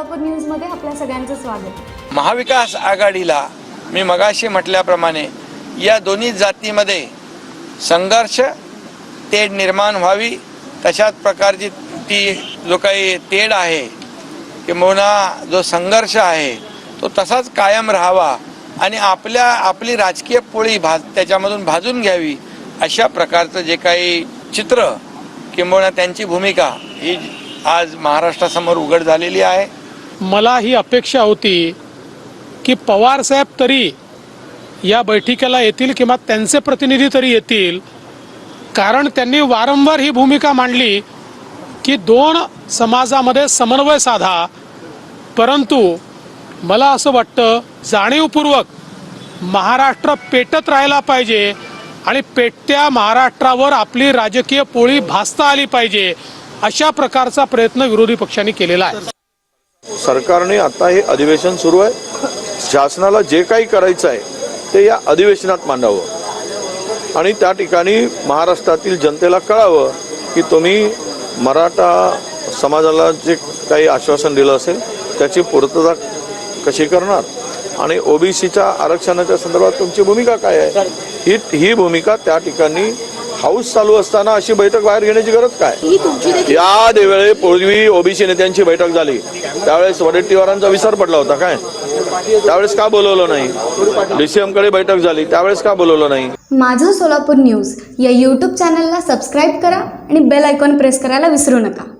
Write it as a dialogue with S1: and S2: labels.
S1: सोलापूर न्यूजमध्ये आपल्या सगळ्यांचं स्वागत।
S2: महाविकास आघाडीला मी मगाशी म्हटल्याप्रमाणे या दोन्ही जातीमध्ये संघर्ष तेढ निर्माण व्हावी, तशाच प्रकारची ती जो काही तेढ आहे किंवा जो संघर्ष आहे तो तसाच कायम राहावा आणि आपली राजकीय पोळी त्याच्यामधून भाजून घ्यावी, अशा प्रकारचं जे काही चित्र किंवा त्यांची भूमिका ही आज महाराष्ट्रासमोर उघड झालेली आहे।
S3: मला ही अपेक्षा होती की पवार साहेब तरी या बैठकीला येतील किंवा त्यांचे प्रतिनिधी तरी येतील, कारण त्यांनी वारंवार ही भूमिका मांडली की दोन समाजामध्ये समन्वय साधा। परंतु मला असं वाटतं जाणीवपूर्वक महाराष्ट्र पेटत राहायला पाहिजे आणि पेटत्या महाराष्ट्रावर आपली राजकीय पोळी भासता आली पाहिजे, अशा प्रकारचा प्रयत्न विरोधी पक्षांनी केलेला आहे।
S4: सरकारने आता हे अधिवेशन सुरू आहे, शासनाला जे काही करायचं आहे ते या अधिवेशनात मांडावं आणि त्या ठिकाणी महाराष्ट्रातील जनतेला कळावं की तुम्ही मराठा समाजाला जे काही आश्वासन दिलं असेल त्याची पूर्तता कशी करणार आणि ओबीसीच्या आरक्षणाच्या संदर्भात तुमची भूमिका काय आहे। ही भूमिका त्या ठिकाणी हाऊस चालू असताना अशी बैठक बाहेर घेण्याची गरज काय। या वेळी पूर्वी ओबीसी नेत्यांची बैठक झाली त्यावेळेस वडेट्टीवारांचा विसर पडला होता काय, त्यावेळेस का बोलवलं नाही। डीसीएम कडे बैठक झाली त्यावेळेस का बोलवलं नाही।
S1: माझं सोलापूर न्यूज या यूट्यूब चॅनलला सबस्क्राईब करा आणि बेल आयकॉन प्रेस करायला विसरू नका।